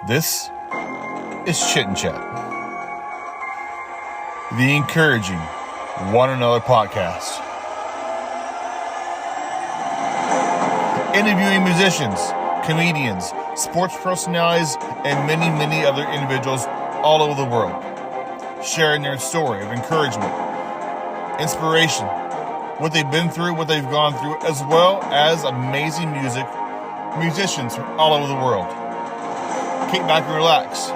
This is Chit and Chat, the encouraging one another podcast. Interviewing musicians, comedians, sports personalities, and many, many other individuals all over the world, sharing their story of encouragement, inspiration, what they've been through, what they've gone through, as well as amazing musicians from all over the world. Kick back and relax.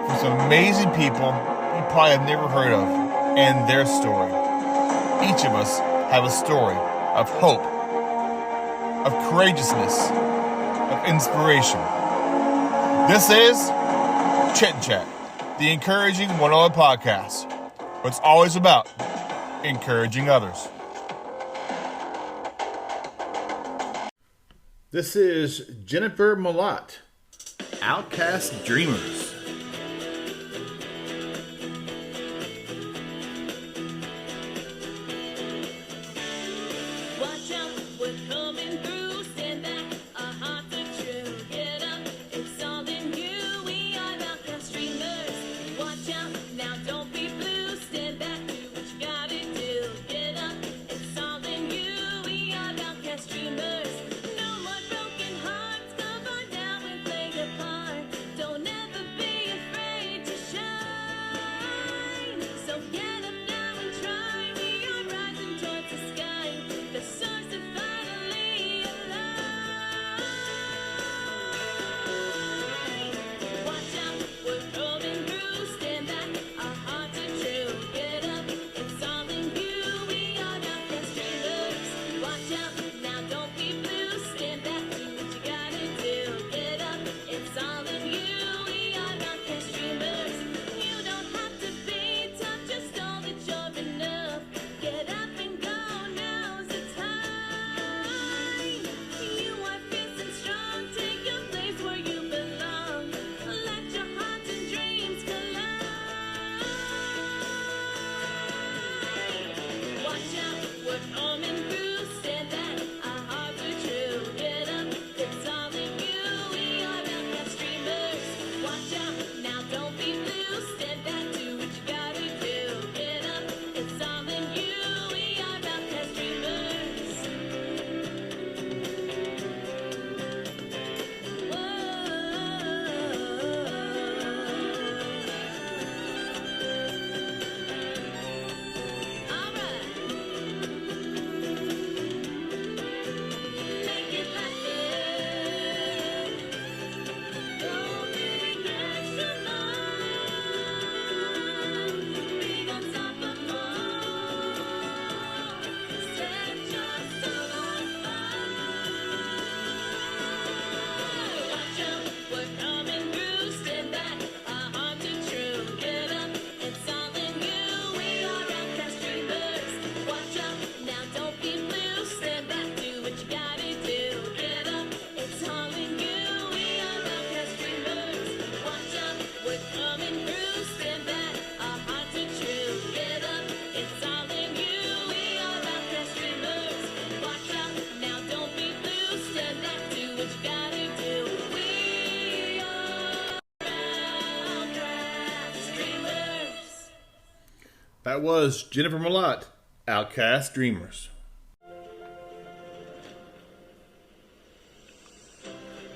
For some amazing people you probably have never heard of and their story. Each of us have a story of hope, of courageousness, of inspiration. This is Chit and Chat, the encouraging one-on-one podcast. It's always about encouraging others. This is Jennifer Malott, Outcast Dreamers. Watch out, we're coming through. Stand back, our hearts are true. Get up, it's all in you. We are outcast dreamers. Watch out, now don't be blue. Stand back, do what you gotta do. Get up, it's all in you. We are outcast dreamers. No more broken hearts. Come on down and play your part. Don't ever be afraid to shine. So get up now and try. We are rising towards the sky. The stars are finally alive. Watch out, we're coming through. Stand back, our hearts are true. Get up, it's all in you. We are outcast dreamers. Watch out, now don't be blue. Stand back, do what you gotta do. Get up, it's all in you. We are outcast dreamers. You don't have to be tough, just know that you're enough. Get up and go, now's the time. You are fierce and strong, take your place where you belong. Let your hearts and dreams collide. Watch out, we're coming through. Stand back, our hearts are true. Get up, it's all in you. We are outcast dreamers. Watch out, now don't be blue. Stand back, do what you gotta do. Get up, it's all in you. We are outcast dreamers. Alright. Make it happen. Don't think extra long. Big unstoppable. Set your soul on fire. Watch out, we're coming through. Stand back, our hearts are true. Get up, it's all in you. We are outcast dreamers. Watch out, now don't be blue. Stand back, do what you gotta do. Get up, it's all in you. We are outcast dreamers. Watch out, we're coming through. Stand back, our hearts are true. Get up, it's all in you. We are outcast dreamers. Watch out, now don't be blue. Stand back, do what you gotta do. We are outcast dreamers. That was Jennifer Malott, Outcast Dreamers.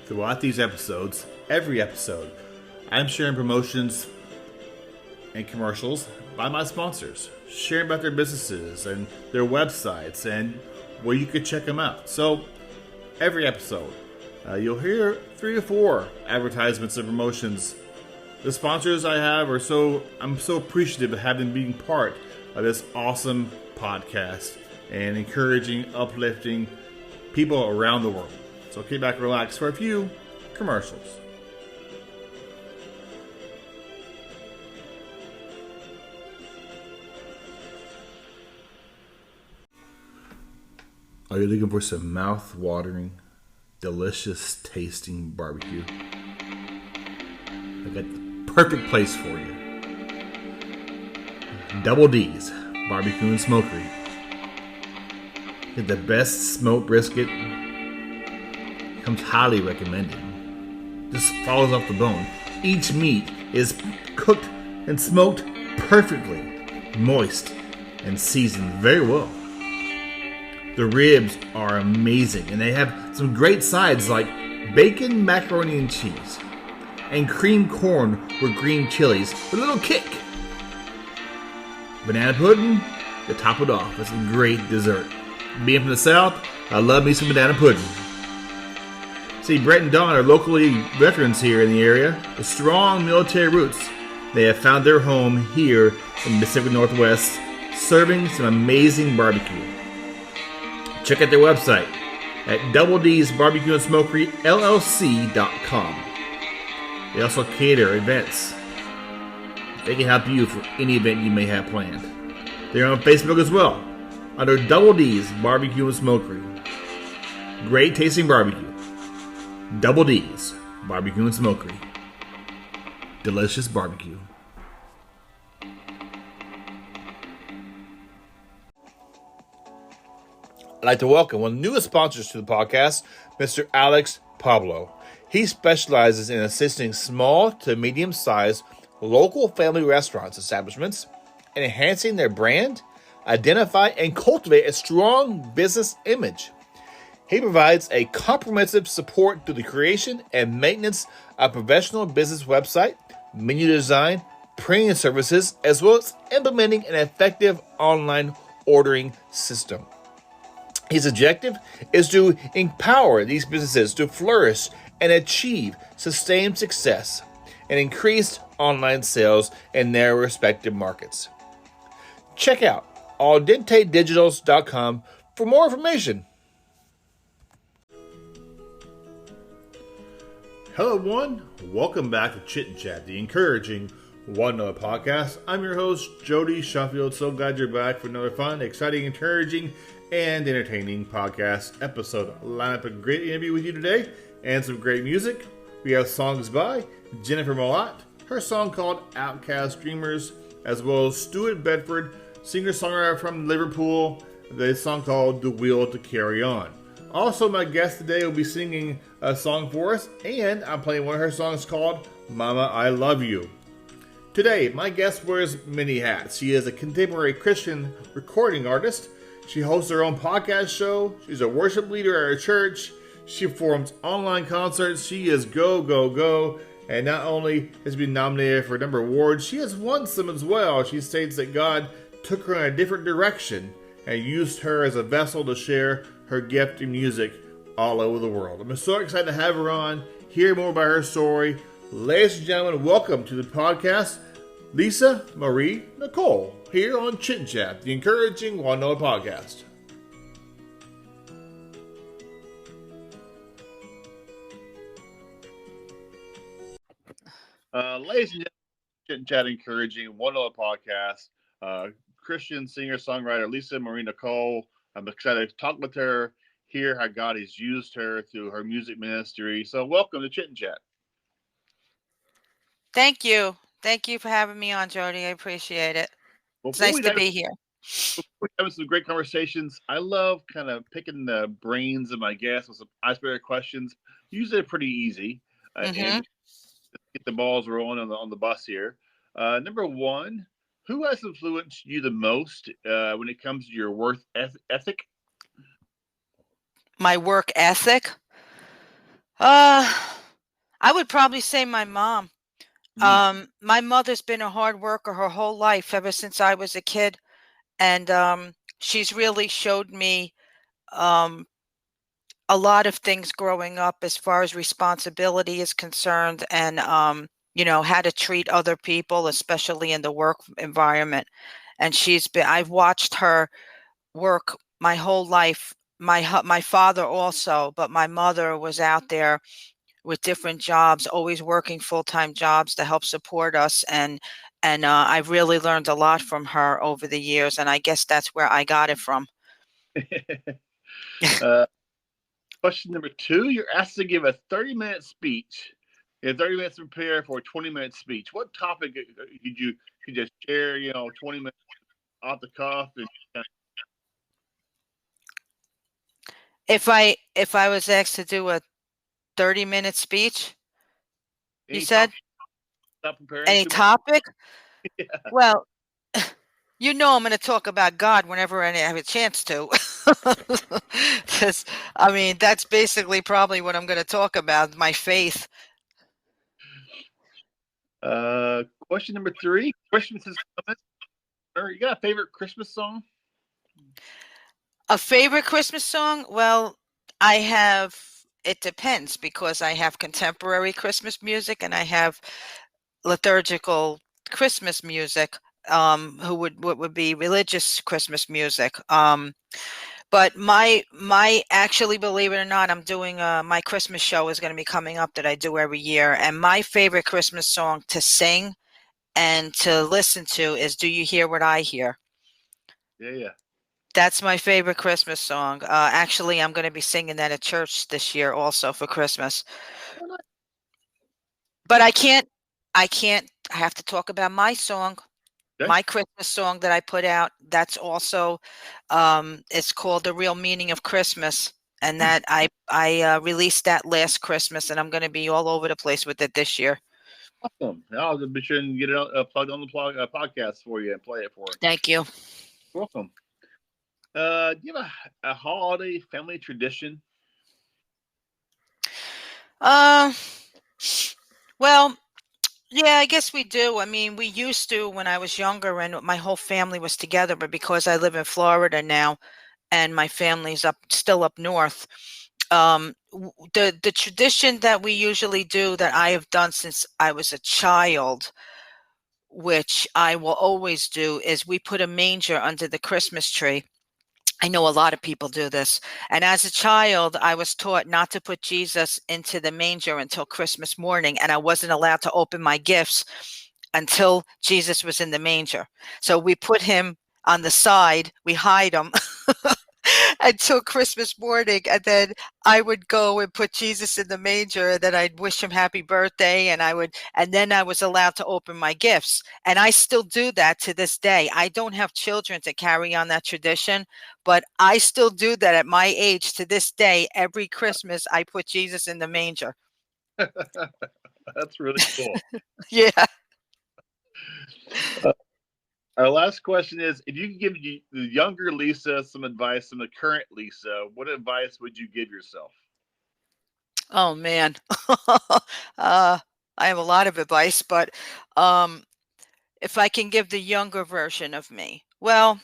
Throughout these episodes, every episode, I'm sharing promotions and commercials by my sponsors, sharing about their businesses and their websites and where you could check them out. So, every episode, you'll hear 3 or 4 advertisements and promotions. The sponsors I have I'm so appreciative of having been part of this awesome podcast and encouraging, uplifting people around the world. So kick back and relax for a few commercials. Are you looking for some mouth-watering, delicious tasting barbecue? I got the perfect place for you. Double D's Barbecue and Smokery. Get the best smoked brisket. comes highly recommended. Just falls off the bone. Each meat is cooked and smoked perfectly, moist, and seasoned very well. The ribs are amazing, and they have some great sides like bacon, macaroni, and cheese, and cream corn with green chilies with a little kick. Banana pudding to top it off. It's a great dessert. Being from the South, I love me some banana pudding. See, Brett and Don are locally veterans here in the area with strong military roots. They have found their home here in the Pacific Northwest, serving some amazing barbecue. Check out their website at Double D's Barbecue and Smokery LLC.com. They also cater events. They can help you for any event you may have planned. They're on Facebook as well under Double D's Barbecue and Smokery. Great tasting barbecue. Double D's Barbecue and Smokery. Delicious barbecue. I'd like to welcome one of the newest sponsors to the podcast, Mr. Alex Pablo. He specializes in assisting small to medium-sized local family restaurants establishments in enhancing their brand, identify, and cultivate a strong business image. He provides a comprehensive support through the creation and maintenance of professional business website, menu design, printing services, as well as implementing an effective online ordering system. His objective is to empower these businesses to flourish and achieve sustained success and increased online sales in their respective markets. Check out aldentedigitals.com for more information. Hello, everyone. Welcome back to Chit and Chat, the encouraging One Another podcast. I'm your host, Jody Sheffield. So glad you're back for another fun, exciting, encouraging, and entertaining podcast episode. Line up a great interview with you today and some great music. We have songs by Jennifer Mollett, her song called Outcast Dreamers, as well as Stuart Bedford, singer-songwriter from Liverpool, the song called The Will to Carry On. Also, my guest today will be singing a song for us, and I'm playing one of her songs called Mama, I Love You. Today, my guest wears many hats. She is a contemporary Christian recording artist. She hosts her own podcast show. She's a worship leader at her church. She performs online concerts. She is go, go, go. And not only has been nominated for a number of awards, she has won some as well. She states that God took her in a different direction and used her as a vessel to share her gift in music all over the world. I'm so excited to have her on, hear more about her story. Ladies and gentlemen, welcome to the podcast, Lisa Marie Nicole, here on Chit Chat, the encouraging One Another podcast. Ladies and gentlemen, Chit Chat, encouraging One Another podcast. Christian singer-songwriter Lisa Marie Nicole. I'm excited to talk with her, hear how God has used her through her music ministry. So welcome to Chit and Chat. Thank you. Thank you for having me on, Jody. I appreciate it. It's nice to be here. We're having some great conversations. I love kind of picking the brains of my guests with some icebreaker questions. Usually they're pretty easy. And get the balls rolling on the bus here. Number one, who has influenced you the most when it comes to your work ethic? My work ethic? I would probably say my mom. My mother's been a hard worker her whole life, ever since I was a kid. And she's really showed me a lot of things growing up as far as responsibility is concerned, and how to treat other people, especially in the work environment. And I've watched her work my whole life. My father also, but my mother was out there with different jobs, always working full-time jobs to help support us. And I've really learned a lot from her over the years, and I guess that's where I got it from. Question number two, you're asked to give a 30-minute speech. You have 30 minutes to prepare for a 20-minute speech. What topic could you just share, 20 minutes off the cuff? And If I was asked to do a 30-minute speech, you Any said? topic not preparing Any too much? topic? Well, you know I'm going to talk about God whenever I have a chance to. 'Cause, I mean, that's basically probably what I'm going to talk about, my faith. Question number 3. Christmas is coming. You got a favorite Christmas song? A favorite Christmas song? Well, I have it depends because I have contemporary Christmas music and I have liturgical Christmas music, who would what would be religious Christmas music. But my actually, believe it or not, I'm doing my Christmas show is going to be coming up that I do every year, and my favorite Christmas song to sing and to listen to is "Do You Hear What I Hear?" Yeah, yeah. That's my favorite Christmas song. Actually, I'm going to be singing that at church this year also for Christmas. Oh, nice. But I have to talk about my song, Okay. my Christmas song that I put out. That's also, it's called "The Real Meaning of Christmas," and that I released that last Christmas, and I'm going to be all over the place with it this year. Awesome. I'll be sure and get it plugged on the podcast for you and play it for us. Thank you. Welcome. Do you have a holiday family tradition? Uh, well, yeah, I guess we do. I mean, we used to when I was younger and my whole family was together, but because I live in Florida now and my family's still up north, the tradition that we usually do that I have done since I was a child, which I will always do, is we put a manger under the Christmas tree. I know a lot of people do this. And as a child, I was taught not to put Jesus into the manger until Christmas morning, and I wasn't allowed to open my gifts until Jesus was in the manger. So we put him on the side, we hide him until Christmas morning, and then I would go and put Jesus in the manger, and then I'd wish him happy birthday, and then I was allowed to open my gifts. And I still do that to this day. I don't have children to carry on that tradition, but I still do that at my age to this day. Every Christmas, I put Jesus in the manger. That's really cool. Yeah. Our last question is: if you could give the younger Lisa some advice from the current Lisa, what advice would you give yourself? Oh man. I have a lot of advice, but um, if I can give the younger version of me, well,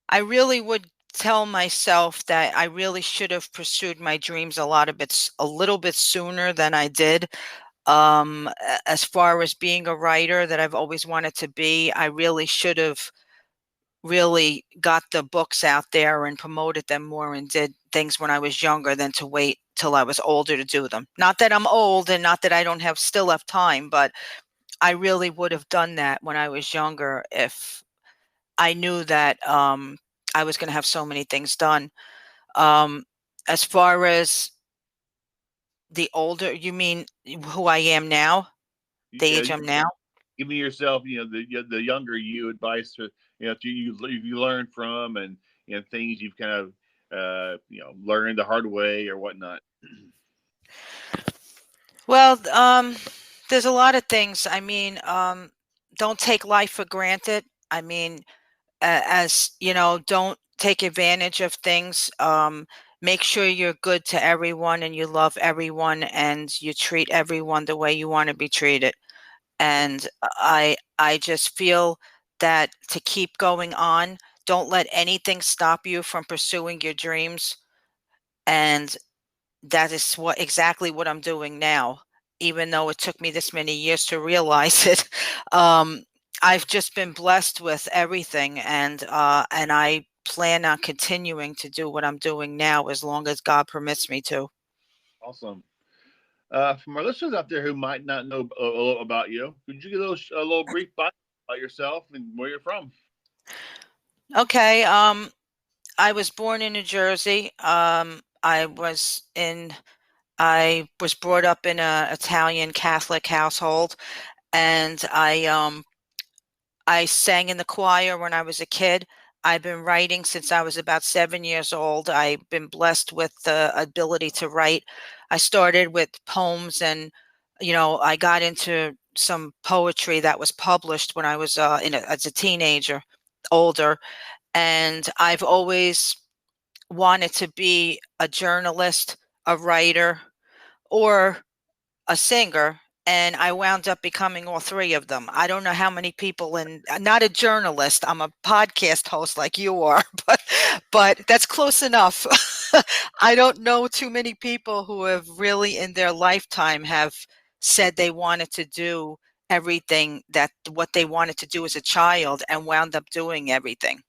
I really would tell myself that I really should have pursued my dreams a little bit sooner than I did. As far as being a writer that I've always wanted to be, I really should have really got the books out there and promoted them more and did things when I was younger than to wait till I was older to do them. Not that I'm old and not that I don't have still have time, but I really would have done that when I was younger if I knew that I was going to have so many things done. Um, as far as the older, you mean who I am now, the Yeah, age I'm now? giving yourself, the younger you advice to, if you learn from, and things you've kind of learned the hard way or whatnot. Well, there's a lot of things. I mean, don't take life for granted. I mean, as you know, don't take advantage of things. Make sure you're good to everyone and you love everyone and you treat everyone the way you want to be treated. And I just feel that to keep going on, don't let anything stop you from pursuing your dreams. And that is exactly what I'm doing now, even though it took me this many years to realize it. Um, I've just been blessed with everything, and I plan on continuing to do what I'm doing now as long as God permits me to. Awesome. From our listeners out there who might not know a little about you, could you give a little brief bio about yourself and where you're from? Okay, I was born in New Jersey. I was brought up in a Italian Catholic household, and I sang in the choir when I was a kid. I've been writing since I was about 7 years old. I've been blessed with the ability to write. I started with poems, and I got into some poetry that was published when I was as a teenager, older, and I've always wanted to be a journalist, a writer, or a singer, and I wound up becoming all three of them. I don't know how many people, and not a journalist, I'm a podcast host like you are, but that's close enough. I don't know too many people who have really in their lifetime have said they wanted to do everything that what they wanted to do as a child and wound up doing everything.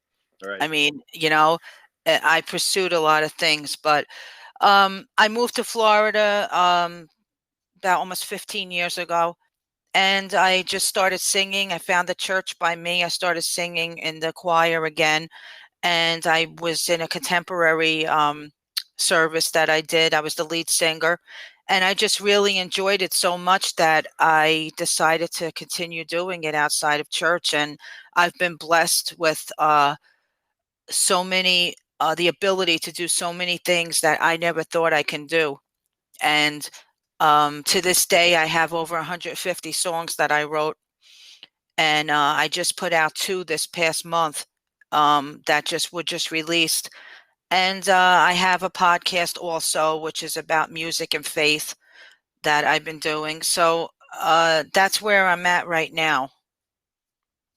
Right. I mean, I pursued a lot of things, but I moved to Florida about almost 15 years ago, and I just started singing. I found a church by me. I started singing in the choir again, and I was in a contemporary service that I did. I was the lead singer, and I just really enjoyed it so much that I decided to continue doing it outside of church. And I've been blessed with so many, the ability to do so many things that I never thought I can do. And to this day, I have over 150 songs that I wrote, and I just put out two this past month that just released. And I have a podcast also, which is about music and faith that I've been doing. So that's where I'm at right now.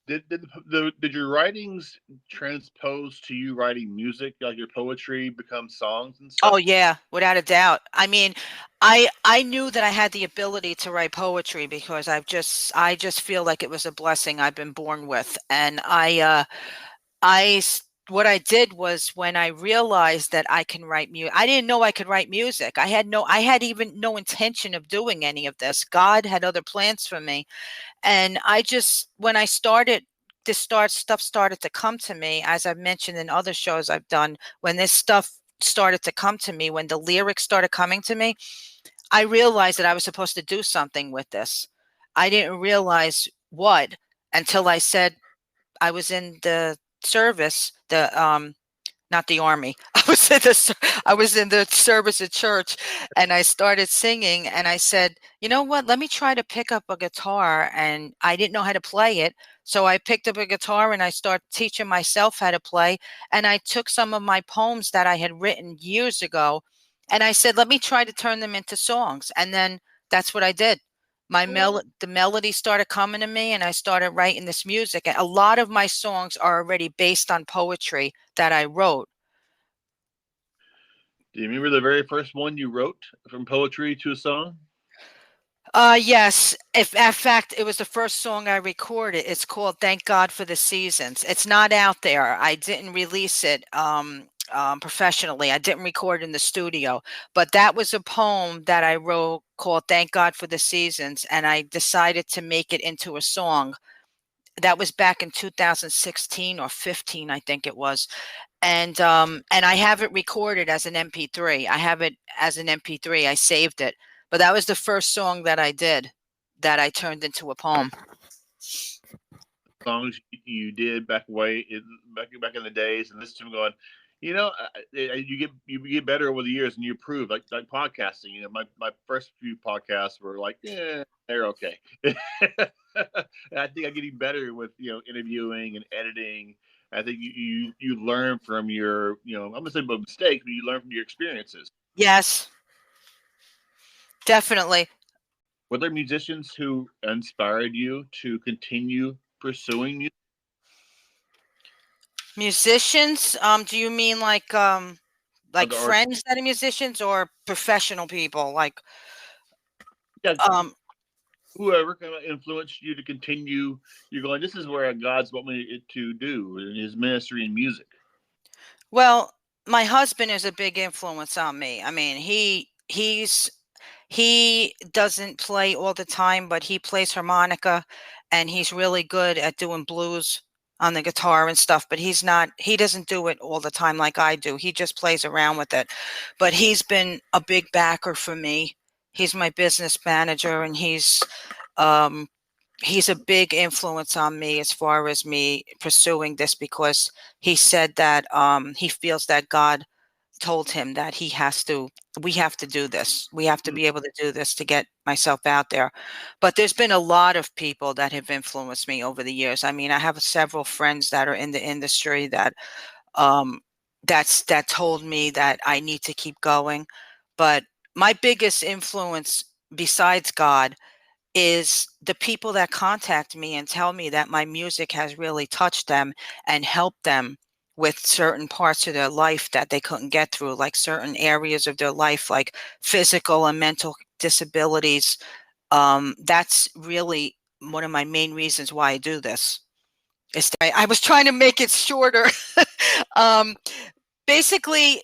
Did your writings transpose to you writing music, like your poetry becomes songs and Oh stuff? yeah, without a doubt. I mean, I knew that I had the ability to write poetry because I just feel like it was a blessing I've been born with. And what I did was when I realized that I can write music, I didn't know I could write music. I had even no intention of doing any of this. God had other plans for me. And I just, when I started, stuff started to come to me, as I've mentioned in other shows I've done, when this stuff started to come to me, when the lyrics started coming to me, I realized that I was supposed to do something with this. I didn't realize what until I said I was in the service, not the army. I was in the service at church, and I started singing, and I said, "You know what? Let me try to pick up a guitar." And I didn't know how to play it, so I picked up a guitar and I started teaching myself how to play. And I took some of my poems that I had written years ago, and I said, "Let me try to turn them into songs." And then that's what I did. The melody started coming to me, and I started writing this music. And a lot of my songs are already based on poetry that I wrote. Do you remember the very first one you wrote from poetry to a song? Yes. If in fact it was the first song I recorded. It's called "Thank God for the Seasons." It's not out there. I didn't release it professionally. I didn't record in the studio, but that was a poem that I wrote called "Thank God for the Seasons," and I decided to make it into a song. That was back in 2016 or 15, I think it was. And I have it recorded as an MP3. I have it as an MP3. I saved it. But that was the first song that I did that I turned into a poem. Songs you did back in the days, and this time going, you get better over the years, and you improve. Like podcasting. My first few podcasts were like, yeah, they're okay. And I think I'm getting better with interviewing and editing. I think you learn from your I'm gonna say mistakes, but you learn from your experiences. Yes, definitely. Were there musicians who inspired you to continue pursuing music? Musicians, do you mean like Or friends that are musicians or professional people? yeah, Um whoever kind of influenced you to continue? You're going, this is where God's want me to do in His ministry and music. well, my husband is a big influence on me. I mean, he doesn't play all the time, but he plays harmonica, and he's really good at doing blues on the guitar and stuff, but he doesn't do it all the time like I do. He just plays around with it. But he's been a big backer for me. He's my business manager, and um he's a big influence on me as far as me pursuing this, because he said that he feels that God told him that we have to do this. We have to be able to do this to get myself out there. But there's been a lot of people that have influenced me over the years. I mean, I have several friends that are in the industry that um that told me that I need to keep going. But my biggest influence besides God is the people that contact me and tell me that my music has really touched them and helped them with certain parts of their life that they couldn't get through, like certain areas of their life, like physical and mental disabilities. That's really one of my main reasons why I do this. I was trying to make it shorter. um, Basically,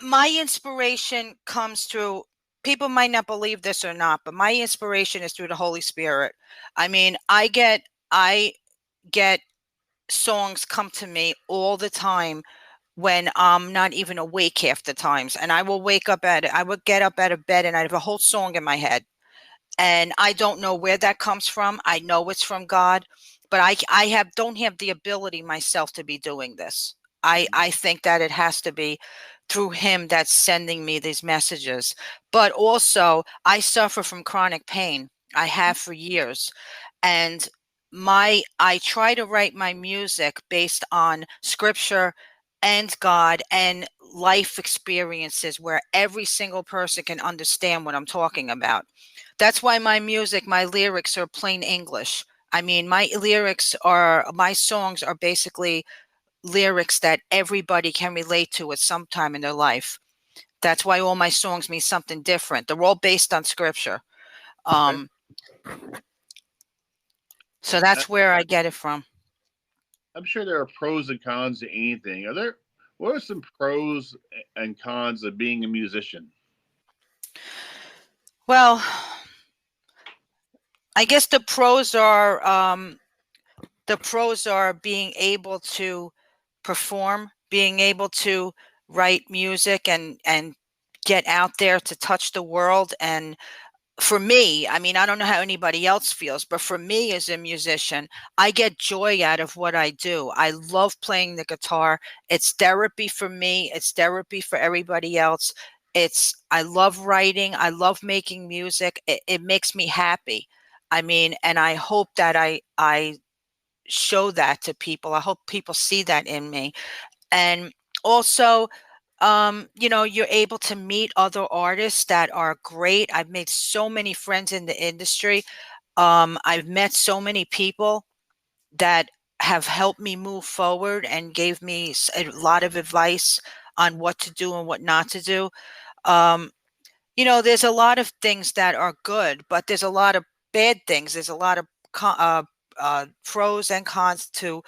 my inspiration comes through, people might not believe this or not, but my inspiration is through the Holy Spirit. I mean, I get songs come to me all the time when I'm not even awake half the times. And I would get up out of bed and I have a whole song in my head. And I don't know where that comes from. I know it's from God, but I don't have the ability myself to be doing this. I think that it has to be through him that's sending me these messages. But also, I suffer from chronic pain. I have for years. And I try to write my music based on scripture and God and life experiences where every single person can understand what I'm talking about. That's why my lyrics are plain English. I mean, my songs are basically lyrics that everybody can relate to at some time in their life. That's why all my songs mean something different. They're all based on scripture. Okay. Um, so I, that's where I get it from. I'm sure there are pros and cons to anything. What are some pros and cons of being a musician? Well, I guess the pros are being able to perform, being able to write music and get out there to touch the world. And for me, I mean, I don't know how anybody else feels, but for me as a musician, I get joy out of what I do. I love playing the guitar. It's therapy for me, it's therapy for everybody else. I love writing, I love making music. It makes me happy. I mean, and I hope that I show that to people. I hope people see that in me. And also, you're able to meet other artists that are great. I've made so many friends in the industry. I've met so many people that have helped me move forward and gave me a lot of advice on what to do and what not to do. Um, there's a lot of things that are good, but there's a lot of bad things. There's a lot of pros and cons to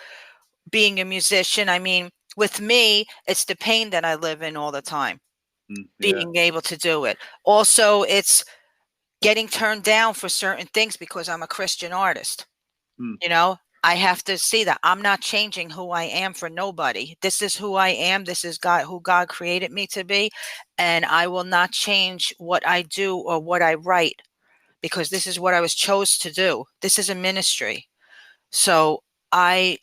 being a musician. I mean, with me, it's the pain that I live in all the time, Yeah. being able to do it. Also, it's getting turned down for certain things because I'm a Christian artist. Mm, You know, I have to see that I'm not changing who I am for nobody. This is who I am. This is God, who God created me to be. And I will not change what I do or what I write because this is what I was chose to do. This is a ministry. So I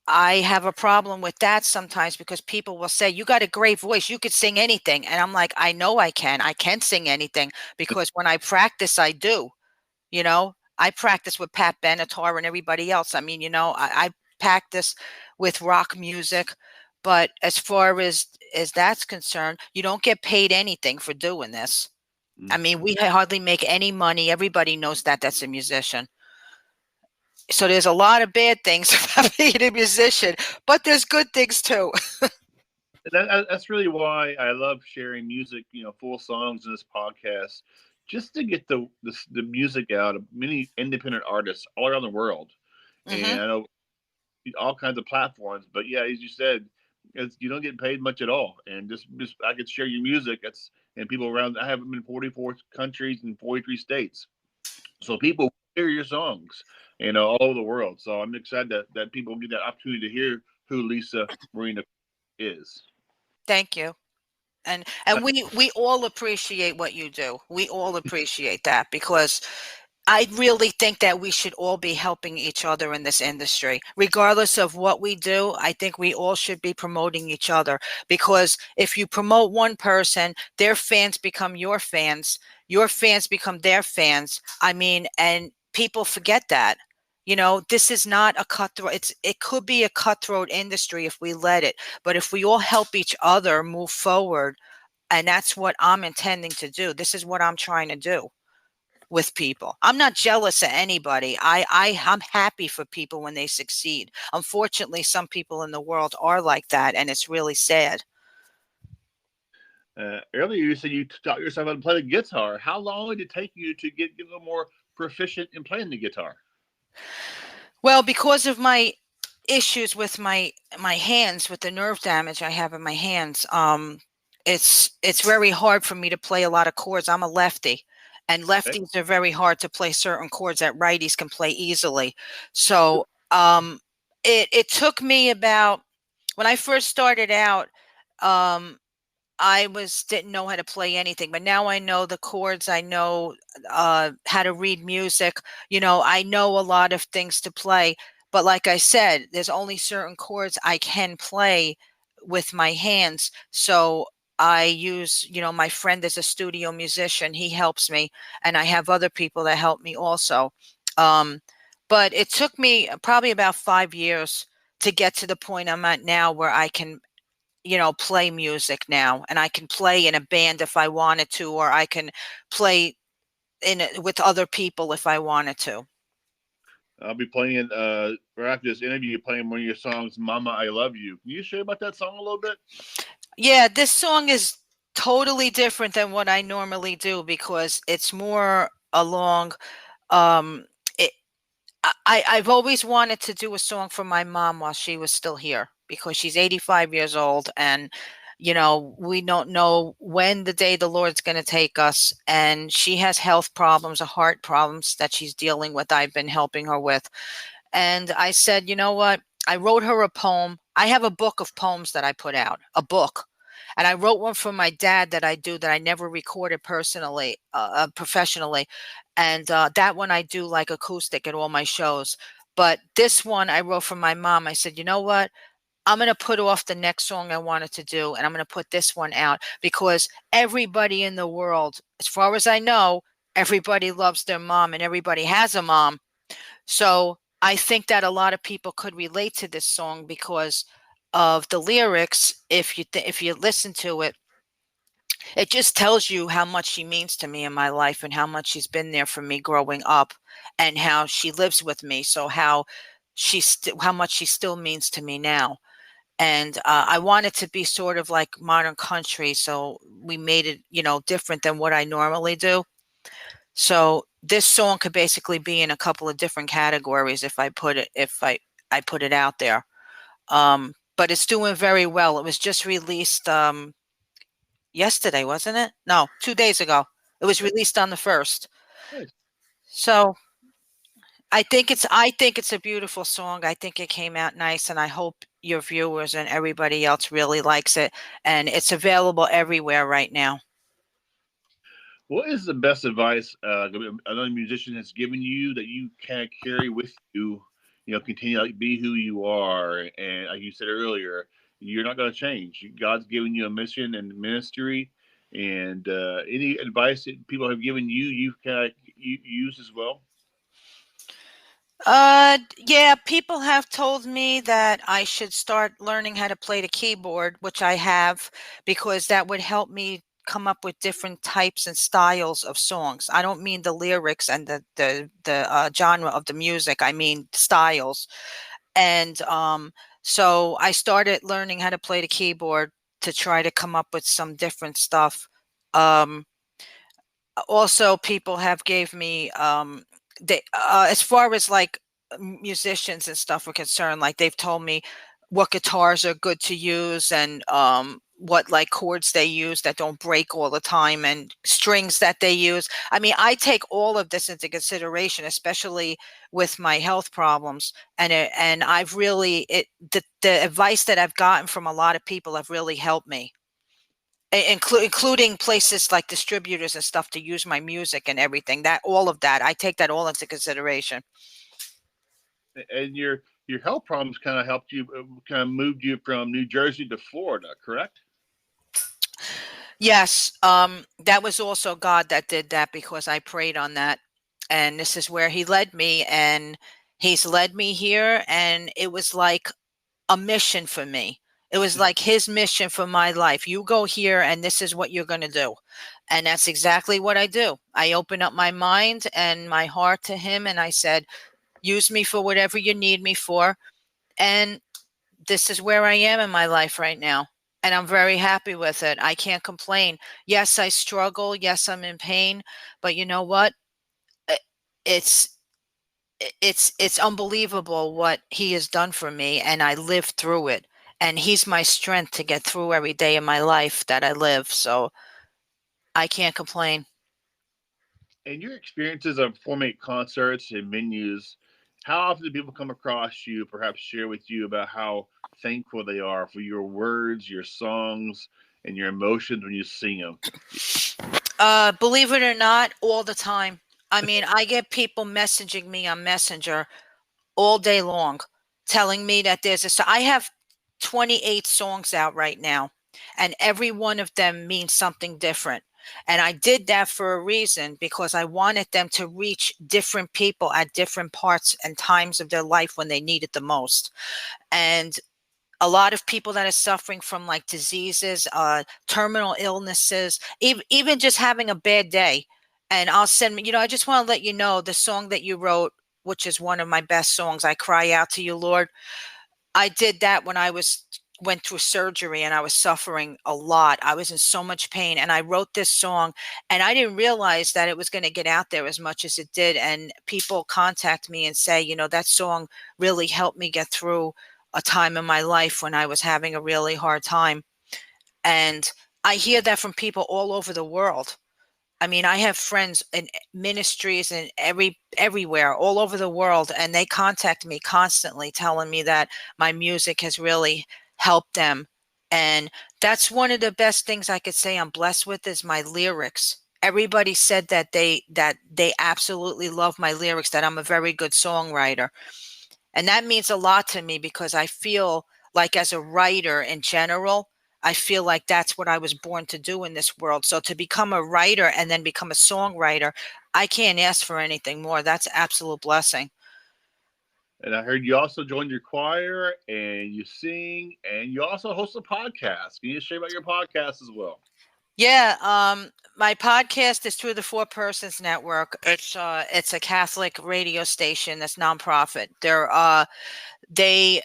I have a problem with that sometimes because people will say, "You got a great voice. You could sing anything." And I'm like, "I know I can. I can sing anything because when I practice, I do. I practice with Pat Benatar and everybody else. I mean, I practice with rock music, but as far as that's concerned, you don't get paid anything for doing this. I mm. mean, we hardly make any money. Everybody knows that that's a musician. So there's a lot of bad things about being a musician, but there's good things too. That's really why I love sharing music, full songs in this podcast, just to get the music out of many independent artists all around the world. And Hmm. I know all kinds of platforms, but yeah, as you said, you don't get paid much at all. And just I could share your music. And people around. I have them in 44 countries and 43 states, so people hear your songs, all over the world. So I'm excited that people get that opportunity to hear who Lisa Marina is. Thank you. And we all appreciate what you do. We all appreciate that because I really think that we should all be helping each other in this industry. Regardless of what we do, I think we all should be promoting each other because if you promote one person, their fans become your fans become their fans. I mean, and people forget that. You know, this is not a cutthroat. It could be a cutthroat industry if we let it, but if we all help each other move forward, and that's what I'm intending to do. This is what I'm trying to do with people. I'm not jealous of anybody. I'm happy for people when they succeed. Unfortunately, some people in the world are like that, and it's really sad. Earlier, you said you taught yourself how to play the guitar. How long did it take you to get a little more proficient in playing the guitar? Well, because of my issues with my hands, with the nerve damage I have in my hands, it's very hard for me to play a lot of chords. I'm a lefty, and Okay. lefties are very hard to play certain chords that righties can play easily. So it took me about when I first started out. Um, I was didn't know how to play anything, but now I know the chords. I know how to read music. You know, I know a lot of things to play. But like I said, there's only certain chords I can play with my hands. So I use, my friend is a studio musician. He helps me, and I have other people that help me also. Um, but it took me probably about 5 years to get to the point I'm at now where I can play music now, and I can play in a band if I wanted to, or I can play with other people if I wanted to. I'll be playing right after this interview. Playing one of your songs, "Mama, I Love You." Can you share about that song a little bit? Yeah, this song is totally different than what I normally do because it's more along um it, I've always wanted to do a song for my mom while she was still here because she's 85 years old, and we don't know when the day the Lord's going to take us, and she has health problems, heart problems that she's dealing with. I've been helping her with. And I said, you know what? I wrote her a poem. I have a book of poems that I put out, a book. And I wrote one for my dad that I do that I never recorded personally, professionally. And that one I do like acoustic at all my shows. But this one I wrote for my mom. I said, you know what? I'm going to put off the next song I wanted to do, and I'm going to put this one out because everybody in the world, as far as I know, everybody loves their mom and everybody has a mom. So I think that a lot of people could relate to this song because of the lyrics. If you listen to it, it just tells you how much she means to me in my life and how much she's been there for me growing up, and how she lives with me. So how much she still means to me now. And I want it to be sort of like modern country, so we made it, different than what I normally do. So this song could basically be in a couple of different categories if I put it out there. But it's doing very well. It was just released yesterday, wasn't it? No, 2 days ago. It was Okay. released on the first. Nice. So I think it's a beautiful song. I think it came out nice, and I hope your viewers and everybody else really likes it. And it's available everywhere right now. What is the best advice another musician has given you that you kind of carry with you? Continue to be who you are, and like you said earlier, you're not going to change. God's given you a mission and ministry, and any advice that people have given you, you've kind of used as well. Yeah, people have told me that I should start learning how to play the keyboard, which I have, because that would help me come up with different types and styles of songs. I don't mean the lyrics and the genre of the music. I mean styles. And so I started learning how to play the keyboard to try to come up with some different stuff. Um, Also, people have gave me they as far as like musicians and stuff are concerned, like they've told me what guitars are good to use, and what like chords they use that don't break all the time, and strings that they use. I mean, I take all of this into consideration, especially with my health problems. And I've really the advice that I've gotten from a lot of people have really helped me. including places like distributors and stuff to use my music and everything. That all of that, I take that all into consideration. And your health problems kind of helped you, kind of moved you from New Jersey to Florida, correct? Yes, that was also God that did that because I prayed on that. And this is where he led me, and he's led me here, and it was like a mission for me. It was like his mission for my life. You go here and this is what you're going to do. And that's exactly what I do. I open up my mind and my heart to him, and I said, use me for whatever you need me for. And this is where I am in my life right now. And I'm very happy with it. I can't complain. Yes, I struggle. Yes, I'm in pain. But you know what? I- It's it's unbelievable what he has done for me, and I lived through it. And he's my strength to get through every day of my life that I live. So I can't complain. And your experiences of performing at concerts and venues, how often do people come across you, perhaps share with you about how thankful they are for your words, your songs, and your emotions when you sing them? Believe it or not, all the time. I mean, I get people messaging me on Messenger all day long, telling me that I have 28 songs out right now, and every one of them means something different. And I did that for a reason because I wanted them to reach different people at different parts and times of their life when they need it the most. And a lot of people that are suffering from like diseases, terminal illnesses, even just having a bad day. And I'll send, I just want to let you know the song that you wrote, which is one of my best songs, I Cry Out to You, Lord. I did that when I went through surgery and I was suffering a lot. I was in so much pain, and I wrote this song, and I didn't realize that it was going to get out there as much as it did. And people contact me and say, that song really helped me get through a time in my life when I was having a really hard time. And I hear that from people all over the world. I mean, I have friends in ministries and everywhere, all over the world, and they contact me constantly telling me that my music has really helped them. And that's one of the best things I could say I'm blessed with is my lyrics. Everybody said that they absolutely love my lyrics, that I'm a very good songwriter. And that means a lot to me because I feel like as a writer in general, I feel like that's what I was born to do in this world. So to become a writer and then become a songwriter, I can't ask for anything more. That's absolute blessing. And I heard you also joined your choir and you sing and you also host a podcast. Can you share about your podcast as well? Yeah, my podcast is through the Four Persons Network. It's a Catholic radio station that's nonprofit. They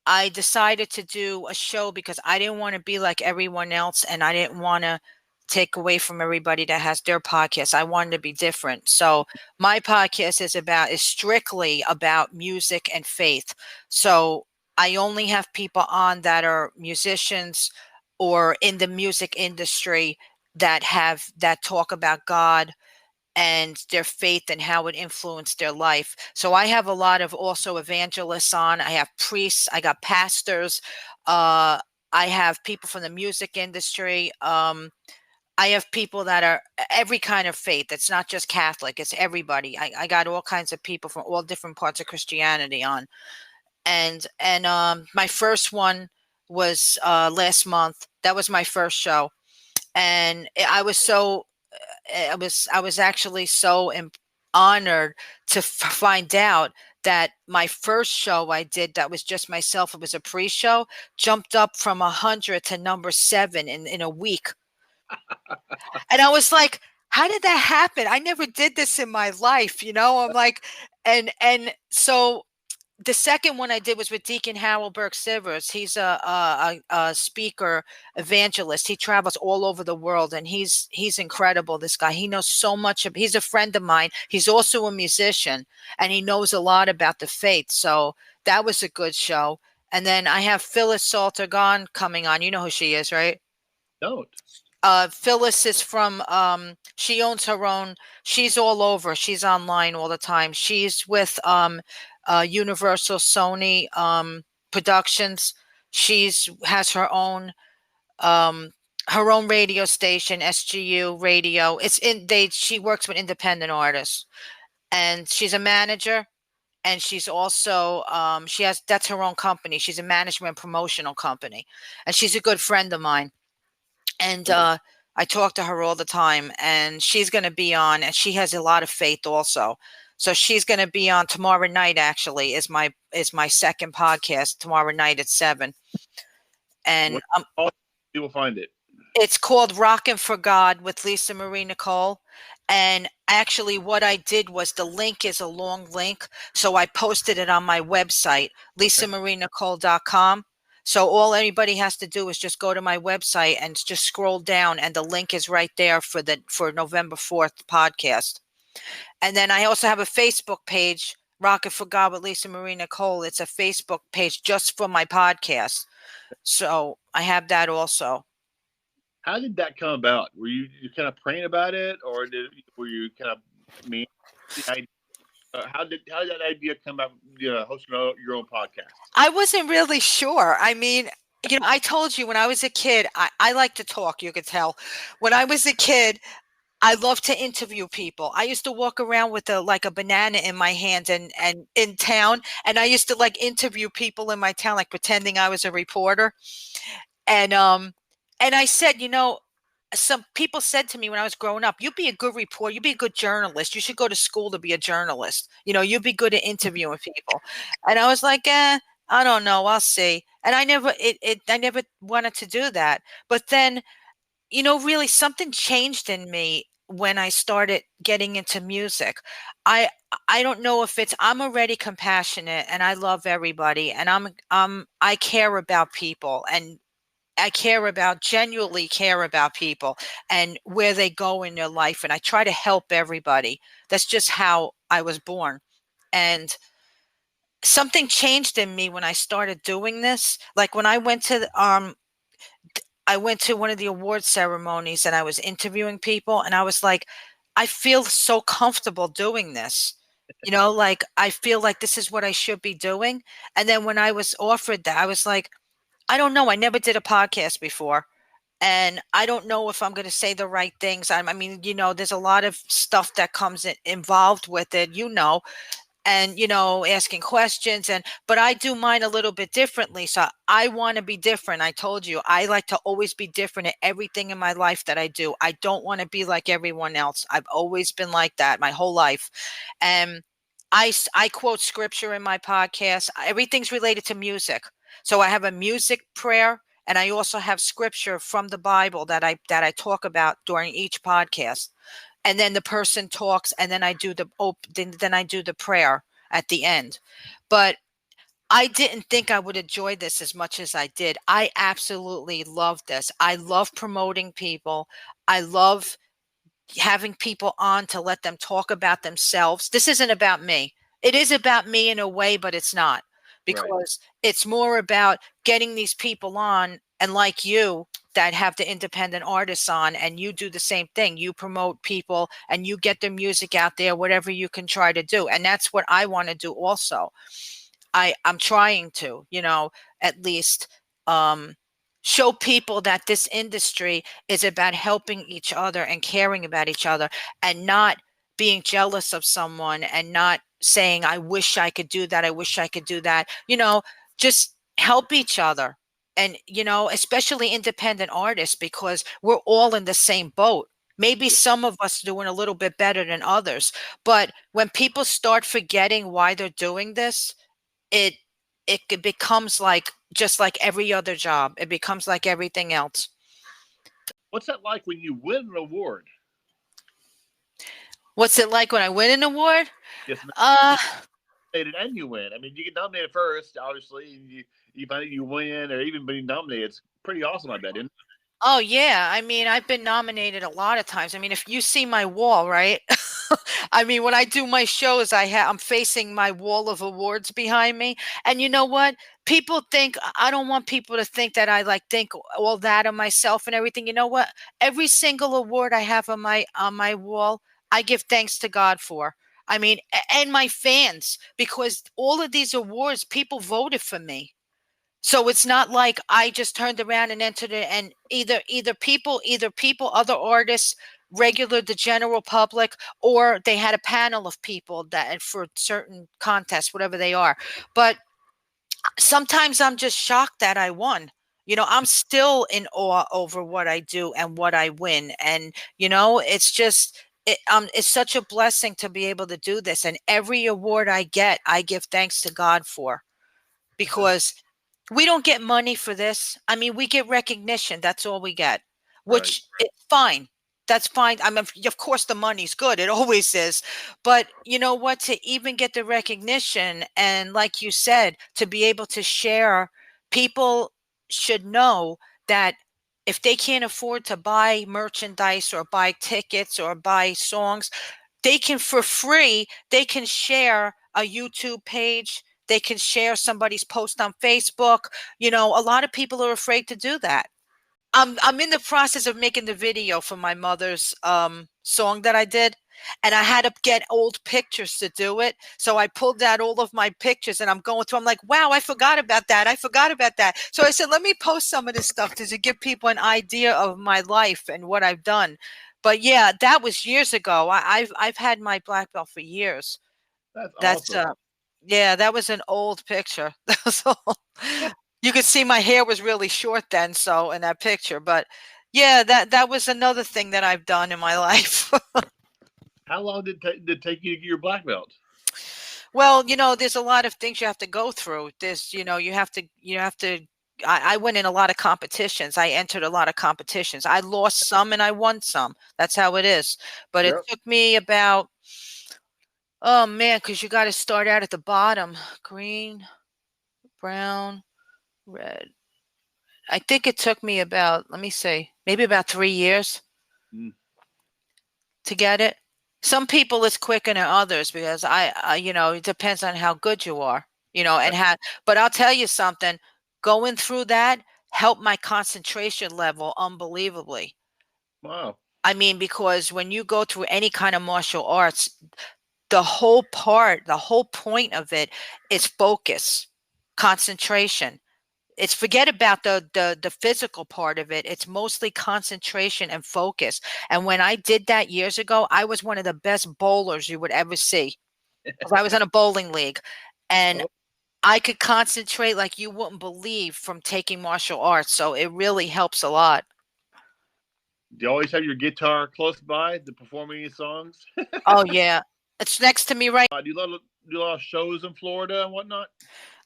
I decided to do a show because I didn't want to be like everyone else, and I didn't want to take away from everybody that has their podcast. I wanted to be different. So my podcast is strictly about music and faith. So I only have people on that are musicians or in the music industry that talk about God and their faith and how it influenced their life. So I have a lot of also evangelists on. I have priests, I got pastors, uh, I have people from the music industry. I have people that are every kind of faith. It's not just Catholic, it's everybody. I got all kinds of people from all different parts of Christianity on. And my first one was last month. That was my first show. And I was actually so honored to find out that my first show I did that was just myself, it was a pre-show, jumped up from 100 to number 7 in a week. And I was like, how did that happen? I never did this in my life, I'm like, and so the second one I did was with Deacon Harold Burke Sivers. He's a speaker, evangelist. He travels all over the world, and he's incredible. This guy, he knows so much. He's a friend of mine. He's also a musician, and he knows a lot about the faith. So that was a good show. And then I have Phyllis Saltergon coming on. You know who she is, right? Don't. Phyllis is from she owns her own, she's all over, she's online all the time. She's with Universal Sony Productions. She's has her own um her own radio station, SGU Radio. She works with independent artists, and she's a manager, and she's also she has that's her own company. She's a management promotional company, and she's a good friend of mine. And I talk to her all the time, and she's going to be on, and she has a lot of faith also. So she's going to be on tomorrow night. Actually, is my second podcast tomorrow night at 7, and What all people find it? it's called Rockin' for God with Lisa Marie Nicole. And actually, what I did was the link is a long link. So I posted it on my website, lisamarinicole.com. So all anybody has to do is just go to my website and just scroll down, and the link is right there for November 4th podcast. And then I also have a Facebook page, Rockin' for God with Lisa Marie Nicole. It's a Facebook page just for my podcast. So I have that also. How did that come about? Were you kind of praying about it, or were you kind of me? The idea, how did that idea come about? Hosting your own podcast. I wasn't really sure. I mean, I told you when I was a kid, I like to talk, you could tell. When I was a kid, I loved to interview people. I used to walk around with a banana in my hand and in town, and I used to like interview people in my town, like pretending I was a reporter. And I said, some people said to me when I was growing up, you'd be a good reporter, you'd be a good journalist. You should go to school to be a journalist. You'd be good at interviewing people. And I was like, I don't know, I'll see. And I never wanted to do that. But then, really something changed in me when I started getting into music. I I don't know if I'm already compassionate, and I love everybody, and I care about people, and I genuinely care about people and where they go in their life. And I try to help everybody. That's just how I was born. And something changed in me when I started doing this. Like when I went to one of the award ceremonies and I was interviewing people, and I was like, I feel so comfortable doing this. Like I feel like this is what I should be doing. And then when I was offered that, I was like, I don't know. I never did a podcast before. And I don't know if I'm going to say the right things. I mean, there's a lot of stuff that comes involved with it, and asking questions, but I do mine a little bit differently. So I want to be different. I told you I like to always be different at everything in my life that I do. I don't want to be like everyone else. I've always been like that my whole life. And I quote scripture in my podcast. Everything's related to music. So I have a music prayer, and I also have scripture from the Bible that I talk about during each podcast. And then the person talks, and then I do then I do the prayer at the end. But I didn't think I would enjoy this as much as I did. I absolutely love this. I love promoting people. I love having people on to let them talk about themselves. This isn't about me. It is about me in a way, but it's not, Right. because it's more about getting these people on, and like you, that have the independent artists on, and you do the same thing. You promote people and you get their music out there, whatever you can try to do. And that's what I want to do also. I'm trying to, at least show people that this industry is about helping each other and caring about each other, and not being jealous of someone, and not saying, I wish I could do that. I wish I could do that. Just help each other. And, especially independent artists, because we're all in the same boat. Maybe some of us doing a little bit better than others. But when people start forgetting why they're doing this, it becomes like just like every other job. It becomes like everything else. What's that like when you win an award? What's it like when I win an award? Yes, Uh nominated and you win. I mean, you get nominated first, obviously. You find out you win, or even being nominated. It's pretty awesome, I bet. Isn't it? oh yeah. I mean, I've been nominated a lot of times. I mean, if you see my wall, right? I mean, when I do my shows, I'm facing my wall of awards behind me. And you know what? People think, I don't want people to think that I like think all that of myself and everything. You know what? Every single award I have on my wall, I give thanks to God for. I mean, and my fans, because all of these awards, people voted for me. So it's not like I just turned around and entered it, and either people, other artists, the general public, or they had a panel of people that for certain contests, whatever they are. But sometimes I'm just shocked that I won. I'm still in awe over what I do and what I win. And, it's just, it's such a blessing to be able to do this. And every award I get, I give thanks to God for, because we don't get money for this. I mean, we get recognition. That's all we get, Right. which is fine. That's fine. I mean, of course, the money's good. It always is. But you know what? To even get the recognition, and like you said, to be able to share, people should know that if they can't afford to buy merchandise or buy tickets or buy songs, they can, for free, they can share a YouTube page. They can share somebody's post on Facebook. A lot of people are afraid to do that. I'm in the process of making the video for my mother's song that I did, and I had to get old pictures to do it. So I pulled out all of my pictures, and I'm going through. I'm like, wow, I forgot about that. I forgot about that. So I said, let me post some of this stuff to give people an idea of my life and what I've done. But yeah, that was years ago. I've had my black belt for years. That's That's awesome. Yeah, that was an old picture. That was old. You could see my hair was really short then, so in that picture. But yeah, that was another thing that I've done in my life. How long did it take you to get your black belt? Well, there's a lot of things you have to go through. You have to. I went in a lot of competitions. I entered a lot of competitions. I lost some and I won some. That's how it is. But it Yep. took me about, oh man, because you got to start out at the bottom. Green, brown, red. I think it took me about, let me see, maybe about 3 years Mm. to get it. Some people it's quicker than others, because it depends on how good you are, and but I'll tell you something, going through that helped my concentration level unbelievably. Wow. I mean, because when you go through any kind of martial arts, the whole point of it is focus, concentration. It's forget about the physical part of it. It's mostly concentration and focus. And when I did that years ago, I was one of the best bowlers you would ever see. 'Cause I was in a bowling league, and Oh, I could concentrate like you wouldn't believe from taking martial arts. So it really helps a lot. do you always have your guitar close by to perform any songs? Oh yeah. It's next to me right. Do a lot of shows in Florida and whatnot?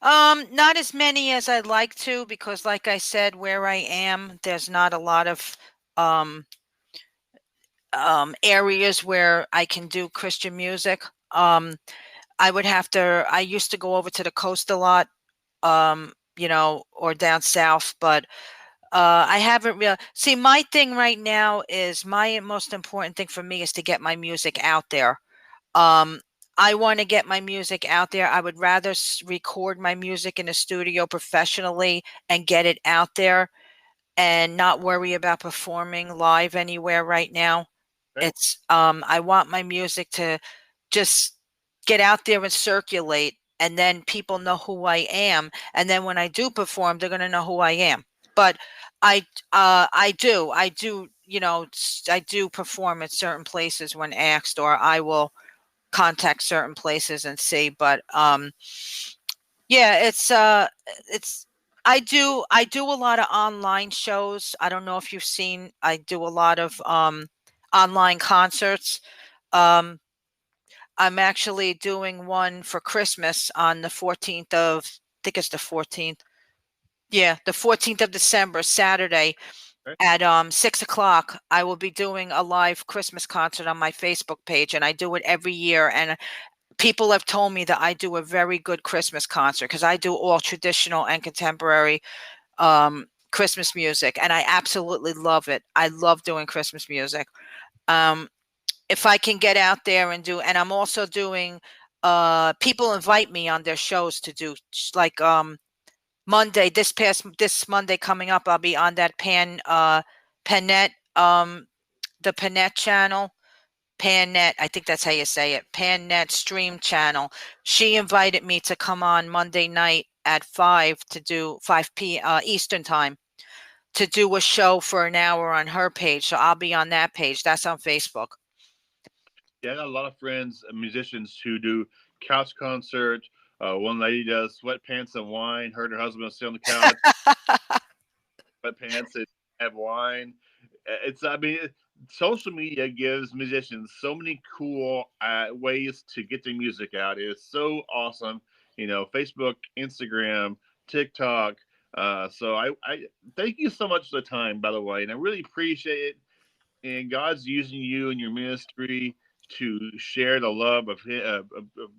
Not as many as I'd like to, because like I said, where I am, there's not a lot of um areas where I can do Christian music. I used to go over to the coast a lot, or down south, but I haven't really. See, my thing right now is my most important thing for me is to get my music out there. Um, I want to get my music out there. I would rather record my music in a studio professionally and get it out there, and not worry about performing live anywhere right now. Okay. I want my music to just get out there and circulate, and then people know who I am, and then when I do perform, they're going to know who I am. But I do, I do perform at certain places when asked, or I will contact certain places and see. But yeah, it's I do a lot of online shows. I don't know if you've seen, I do a lot of online concerts. Um I'm actually doing one for Christmas on the 14th of, I think it's the 14th. Yeah, the 14th of December, Saturday Okay. at 6 o'clock. I will be doing a live Christmas concert on my Facebook page, and I do it every year. And people have told me that I do a very good Christmas concert, because I do all traditional and contemporary Christmas music, and I absolutely love it. I love doing Christmas music. Um, if I can get out there and do, and I'm also doing, people invite me on their shows to do, like Monday, this Monday coming up, I'll be on that Panet, the Panet channel. Pannet, I think that's how you say it. Pannet stream channel. She invited me to come on Monday night at 5 Eastern time to do a show for an hour on her page. So I'll be on that page. That's on Facebook. Yeah, I got a lot of friends, musicians who do couch concert. One lady does sweatpants and wine. Her and her husband will sit on the couch, sweatpants and have wine. It's, I mean, social media gives musicians so many cool ways to get their music out. It's so awesome. You know, Facebook, Instagram, TikTok. So I thank you so much for the time, by the way, and I really appreciate it. And God's using you in your ministry to share the love of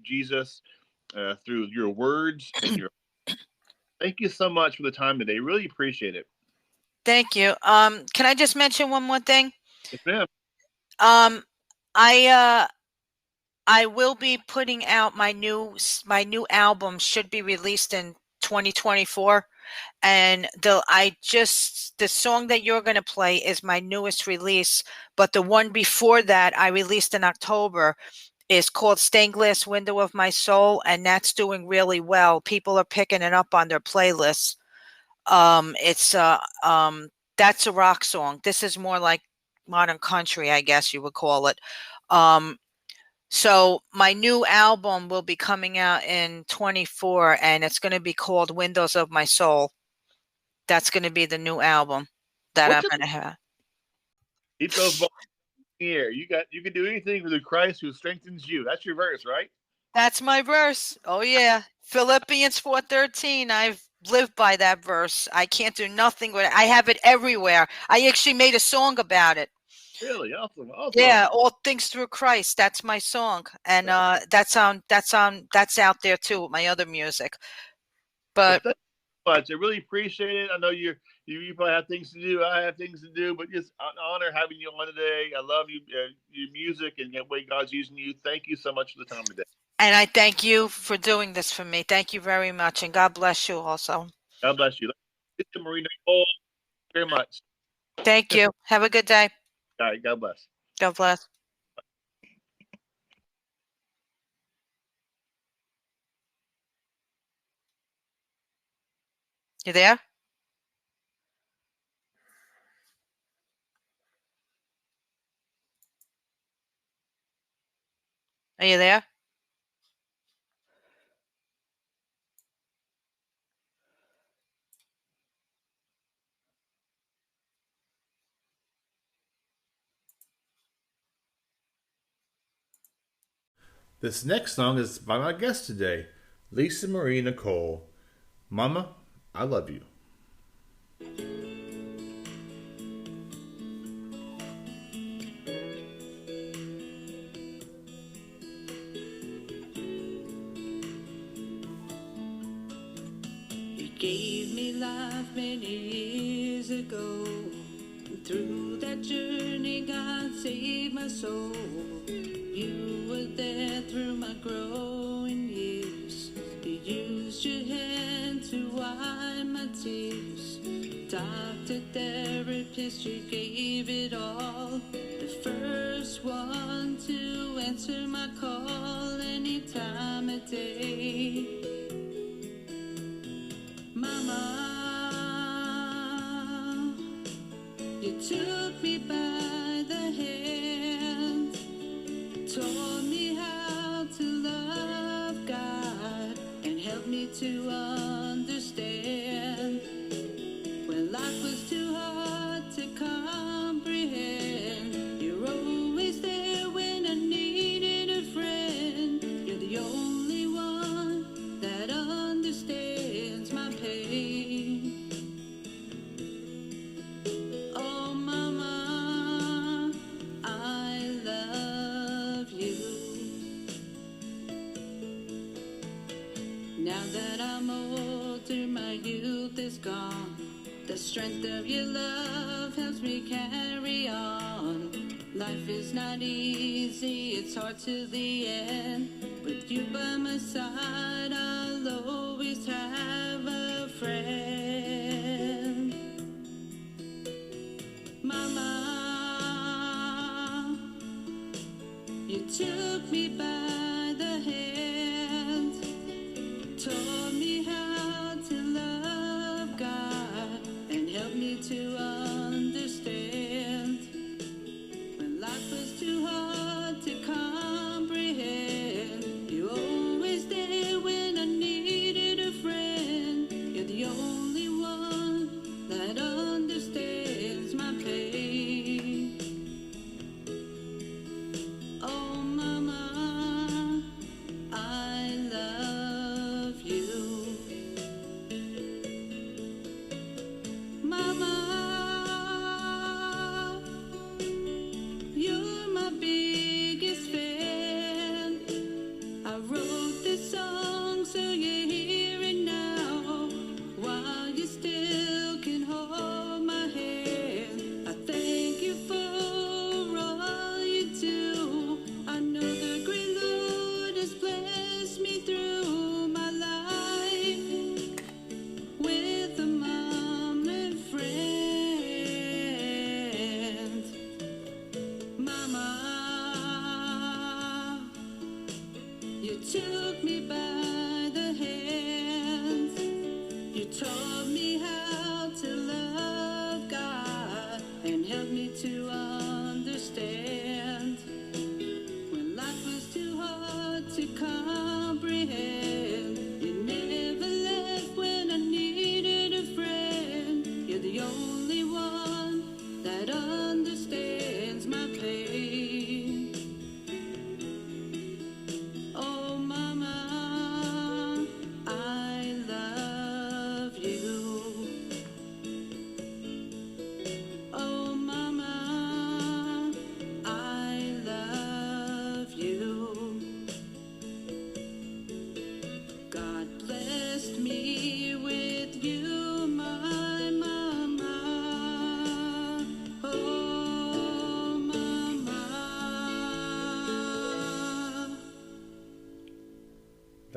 Jesus through your words and your. Thank you so much for the time today. Really appreciate it. Thank you. Can I just mention one more thing? Yes, ma'am. Um, I I will be putting out my new album should be released in 2024, and the song that you're going to play is my newest release, but the one before that I released in October is called Stained Glass Window of My Soul, and that's doing really well. People are picking it up on their playlists. It's that's a rock song. This is more like modern country, I guess you would call it. Um, so my new album will be coming out in 24, and it's going to be called Windows of My Soul. That's going to be the new album that I'm What's your going to have. keep those balls in the air? You can do anything through Christ who strengthens you. That's your verse, right? That's my verse. Oh yeah. Philippians 4:13. I've lived by that verse. I can't do nothing with it. I have it everywhere. I actually made a song about it. Really awesome, awesome. Yeah, all things through Christ. That's my song, and that's out there too with my other music. Well, But thank you so much. I really appreciate it. I know you probably have things to do. I have things to do, but just an honor having you on today. I love you, your music, and the way God's using you. Thank you so much for the time today. and I thank you for doing this for me. Thank you very much, and God bless you also. God bless you. Marina Nicole, very much. Thank you. Have a good day. All right, God bless. God bless. You there? Are you there? This next song is by my guest today, Lisa Marie Nicole. Mama, I love you. You gave me life many years ago. And through that journey, God saved my soul. You were there through my growing years. You used your hand to wipe my tears. Doctor, therapist, you gave it all. The first one to answer my call any time of day. Mama, you took me by the hand, taught me how to love God, and helped me to understand when life was too hard to comprehend. You're always there when I needed a friend. You're the only one that understands my pain. Oh, Mama, I love you. Now that I'm older, my youth is gone. The strength of your love helps me carry on. Life is not easy, it's hard to the end. With you by my side, I'll always have a friend. Mama, you took me by the hand, taught me how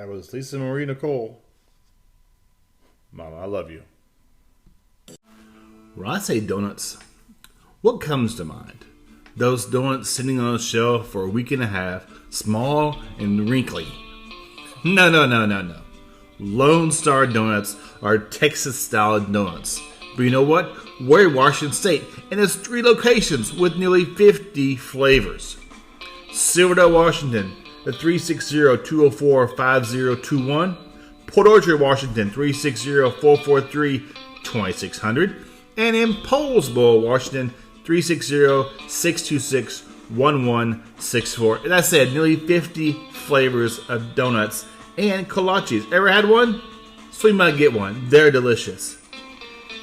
That was Lisa Marie Nicole. Mama, I love you. When I say donuts, what comes to mind? Those donuts sitting on a shelf for a week and a half, small and wrinkly. No. Lone Star Donuts are Texas-style donuts. But you know what? We're in Washington State, and there's 3 locations with nearly 50 flavors. Silverdale, Washington, at 360-204-5021. Port Orchard, Washington, 360-443-2600. And in Poulsbo, Washington, 360-626-1164. And I said nearly 50 flavors of donuts and kolaches. Ever had one? So you might get one. They're delicious.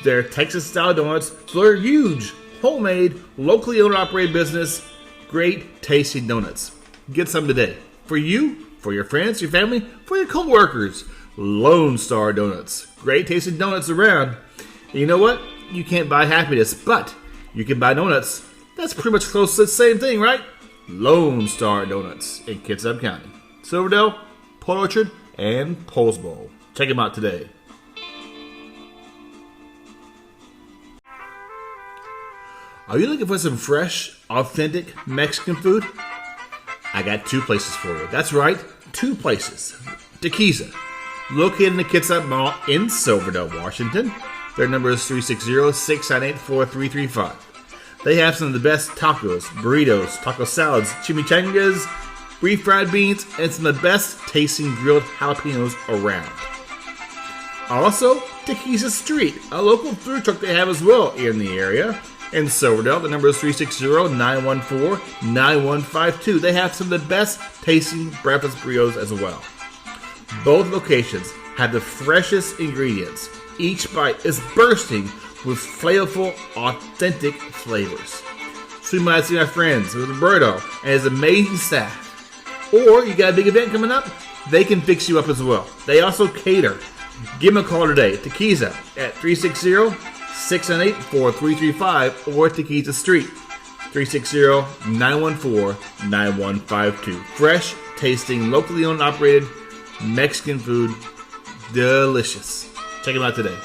They're Texas-style donuts, so they're huge, homemade, locally owned and operated business. Great tasting donuts. Get some today. For you, for your friends, your family, for your co-workers. Lone Star Donuts. Great tasting donuts around. And you know what? You can't buy happiness, but you can buy donuts. That's pretty much close to the same thing, right? Lone Star Donuts in Kitsap County. Silverdale, Port Orchard, and Poulsbo. Check them out today. Are you looking for some fresh, authentic Mexican food? I got 2 places for you. That's right, 2 places. Tequiza, located in the Kitsap Mall in Silverdale, Washington. Their number is 360-698-4335. They have some of the best tacos, burritos, taco salads, chimichangas, refried beans, and some of the best tasting grilled jalapenos around. Also, Tequiza Street, a local food truck they have as well in the area. In Silverdale, the number is 360-914-9152. They have some of the best tasting breakfast burritos as well. Both locations have the freshest ingredients. Each bite is bursting with flavorful, authentic flavors. So you might see my friends with Roberto and his amazing staff. Or you got a big event coming up, they can fix you up as well. They also cater. Give them a call today. Tequiza at 360-698-4335 or Tequiza Street, 360-914-9152. Fresh, tasting, locally owned and operated Mexican food. Delicious. Check them out today.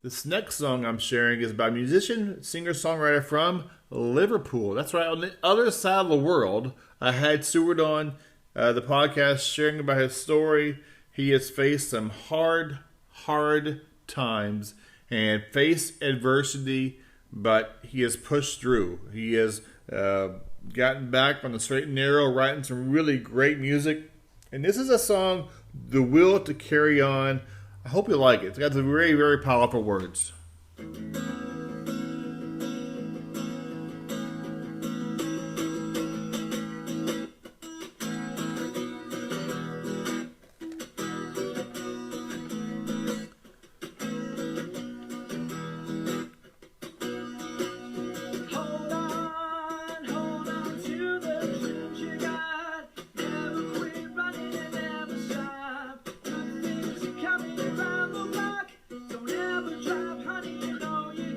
This next song I'm sharing is by a musician, singer-songwriter from Liverpool. That's right, on the other side of the world. I had Seward on the podcast sharing about his story. He has faced some hard times and faced adversity, but he has pushed through. He has gotten back on the straight and narrow, writing some really great music. And this is a song, The Will to Carry On. I hope you like it. It's got some very, very powerful words. Coming around the block, don't ever drop, honey, you know you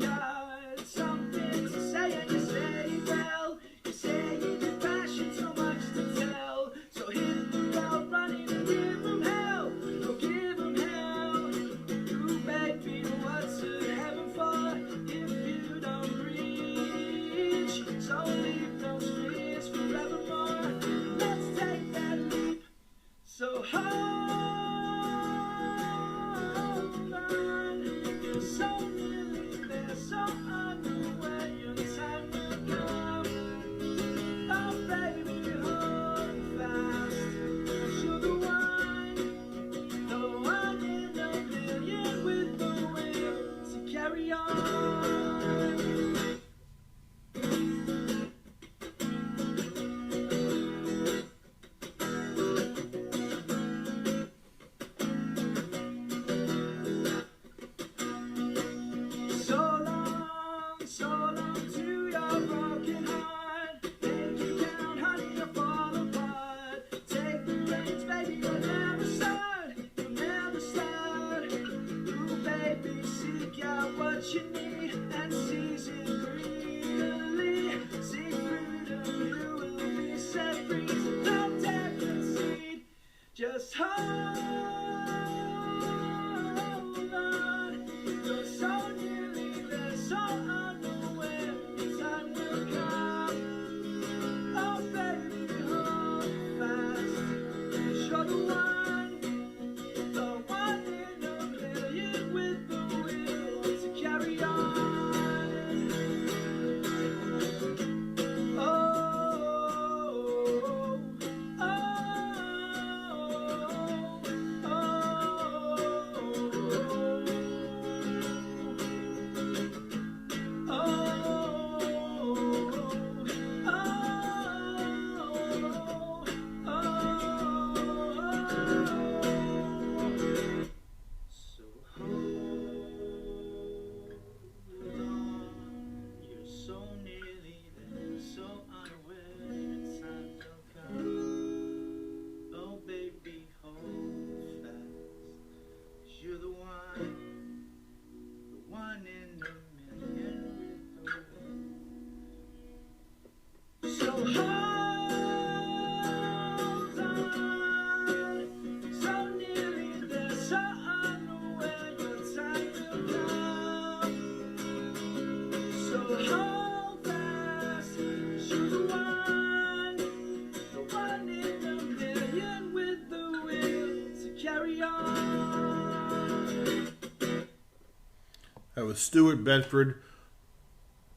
That was Stuart Bedford,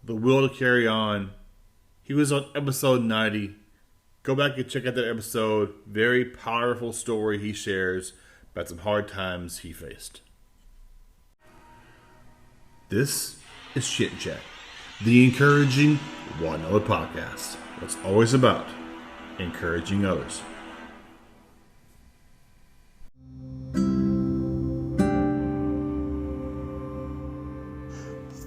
The Will to Carry On. He was on episode 90. Go back and check out that episode. Very powerful story he shares about some hard times he faced. This is Chit Chat, the encouraging one other podcast. It's always about encouraging others.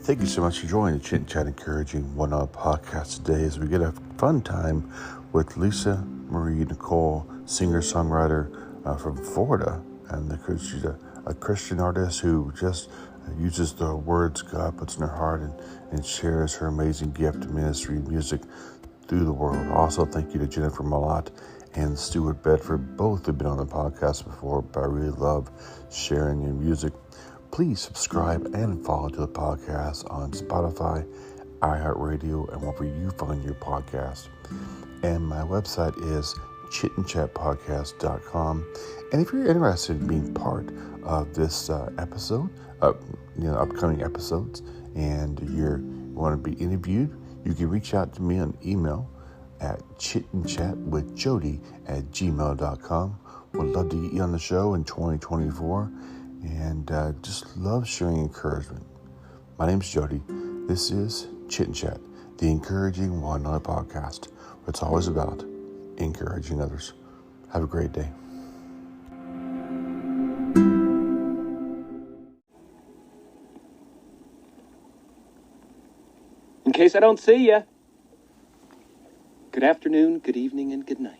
Thank you so much for joining the Chit Chat Encouraging One Up podcast today as we get a fun time with Lisa Marie Nicole, singer-songwriter from Florida. And she's a Christian artist who just uses the words God puts in her heart and shares her amazing gift of ministry and music through the world. Also, thank you to Jennifer Malott and Stuart Bedford. Both have been on the podcast before, but I really love sharing your music. Please subscribe and follow to the podcast on Spotify, iHeartRadio, and wherever you find your podcast. And my website is chitandchatpodcast.com. And if you're interested in being part of this episode, upcoming episodes, and you want to be interviewed, you can reach out to me on email at chitandchatwithjody@gmail.com. Would love to get you on the show in 2024. And just love sharing encouragement. My name's Jody. This is Chit and Chat, the encouraging one on a podcast. It's always about encouraging others. Have a great day. In case I don't see ya, good afternoon, good evening, and good night.